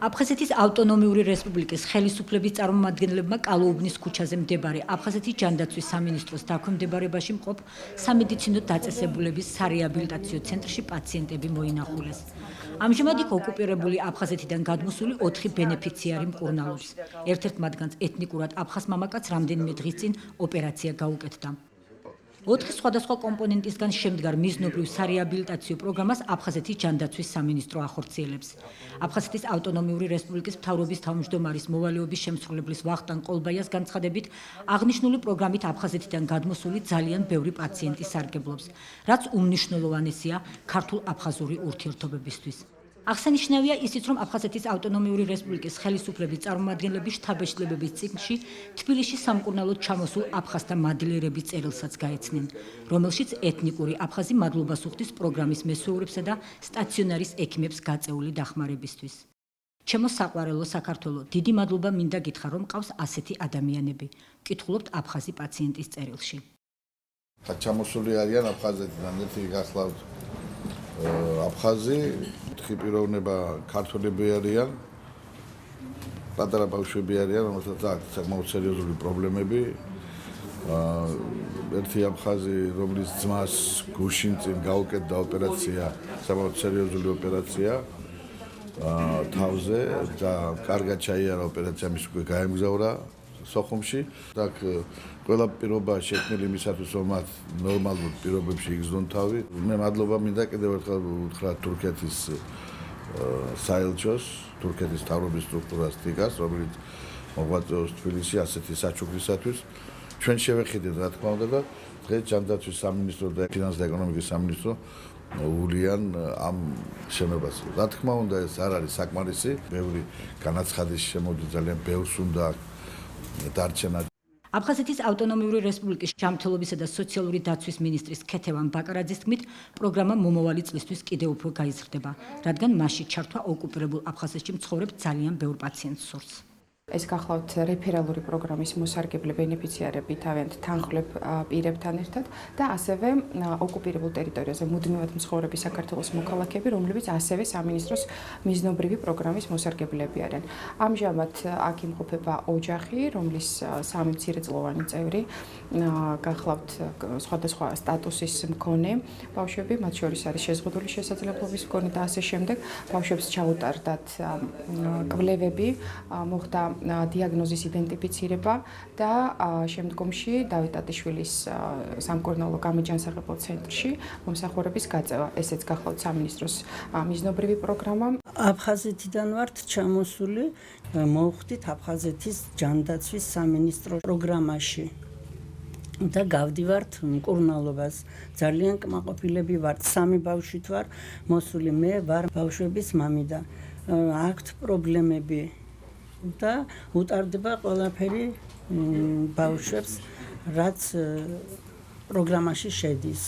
აფხაზეთის ავტონომიური რესპუბლიკის ხელისუფლების წარმომადგენლებმა კალოუბნის ქუჩაზე მდებარე აფხაზეთის ჯანდაცვის სამინისტროს დაქვემდებარებაში მყოფ სამედიცინო დაწესებულების სარეაბილიტაციო ცენტრში პაციენტები მოინახულეს. ამჟამად იქ ოკუპირებული აფხაზეთიდან გადმოსული 4 ბენეფიციარი მკურნალობს. ერთ-ერთ მათგანს ეთნიკურად აფხაზ მამაკაც რამდენიმე დღის წინ ოპერაცია გაუკეთდა. 4 სხვადასხვა კომპონენტისგან შემდგარ მიზნობრივ სარეაბილიტაციო პროგრამას აფხაზეთის ჯანდაცვის სამინისტრო ახორციელებს. აფხაზეთის ავტონომიური რესპუბლიკის მთავრობის თავმჯდომარის მოვალეობის შემსრულებლის ვახტანგ ყოლბაიას განცხადებით, აღნიშნული პროგრამით აფხაზეთიდან გადმოსული ძალიან ბევრი პაციენტი სარგებლობს, რაც უმნიშვნელოვანესია ქართულ-აფხაზური ურთიერთობებისთვის. აღსანიშნავია ისიც, რომ აფხაზეთის ავტონომიური რესპუბლიკის ხელისუფლების წარმომადგენლების შთაბეჭდილებების წიგნში თბილისში სამკურნალოდ ჩამოსულ აფხაზთა მადლიერების წერილსაც გაეცნენ, რომელშიც ეთნიკური აფხაზი მადლობას უხდის პროგრამის მესვეურებსა და სტაციონარის ექიმებს გაწეული დახმარებისთვის. ჩემო საყვარელო საქართველო, დიდი მადლობა მინდა გითხრა, რომ ყავს ასეთი ადამიანები. კითხულობთ აფხაზი პაციენტის წერილში. ჩამოსული არიან აფხაზეთიდან, ერთი გახლავთ აფხაზი, პიროვნება ქართველები არიან, პატარა ბავშვები არიან, რომელთაც აქვს საკმაოდ სერიოზული პრობლემები. ერთი აფხაზი, რომლის ძმას გუშინ წინ გაუკეთდა ოპერაცია, საკმაოდ სერიოზული ოპერაცია თავზე და კარგად ჩაიარა ოპერაცია, მის უკვე გაემგზავრა სოხუმში. აქ ყველა პირობა შექმნილი იმისათვის, რომ მათ ნორმალურ პირობებში იგრძნონ თავი. მე მადლობა მინდა კიდევ ერთხელ უთხრა თურქეთის საელჩოს, თურქეთის მთავრობის სტრუქტურას თიგას, რომელიც მოღვაწეობს თბილისში ასეთი საჩუქრისათვის. ჩვენ შევეხიდეთ, რა თქმა უნდა, და დღეს ჯანდაცვის სამინისტრო და ფინანსთა და ეკონომიკის სამინისტრო ულიან ამ შენობას. რა თქმა უნდა, ეს არ არის საკმარისი, ბევრი განაცხადის შემოდი, ძალიან ბევრს უნდა დარჩენა. აფხაზეთის ავტონომიური რესპუბლიკის ჯანმრთელობისა და სოციალური დაცვის მინისტრის ქეთევან ბაკარაძის თქმით, პროგრამა მომავალი წლისთვის კიდევ უფრო გაიზრდება, რადგან მასში ჩართვა ოკუპირებულ აფხაზეთში მცხოვრებ ძალიან ბევრ პაციენტს სურს. ეს გახლავთ რეფერალური პროგრამის მოსარგებლე ბენეფიციარები თავიანთ თანხმლებ პირებთან ერთად და ასევე ოკუპირებულ ტერიტორიაზე მუდმივად მცხოვრები საქართველოს მოქალაქეები, რომლებიც ასევე სამინისტროს მიზნობრივი პროგრამის მოსარგებლეები არიან. ამჟამად აქ იმყოფება ოჯახი, რომლის 3 მცირეწლოვანი წევრი გახლავთ სხვადასხვა სტატუსის მქონე ბავშვები, მათ შორის არის შეზღუდული შესაძლებლობის მქონე და ასე შემდეგ. ბავშვებს ჩაუტარდათ კვლევები, მოხდა დიაგნოზის იდენტიფიცირება და შემდგომში დავით ტატიშვილის სამკურნალო გამაჯანსაღებელ ცენტრში მომსახურების გაწევა. ესეც გახლავთ სამინისტროს მიზნობრივი პროგრამა. აფხაზეთიდან ვართ ჩამოსული, მოვხვდით აფხაზეთის ჯანდაცვის სამინისტრო პროგრამაში და გავდივართ მკურნალობას. ძალიან კმაყოფილები ვართ, 3 ბავშვით ვარ მოსული, მე ვარ ბავშვების მამიდა. აქვთ პრობლემები და უტარდება ყველაფერი ბავშვებს, რაც პროგრამაში შედის.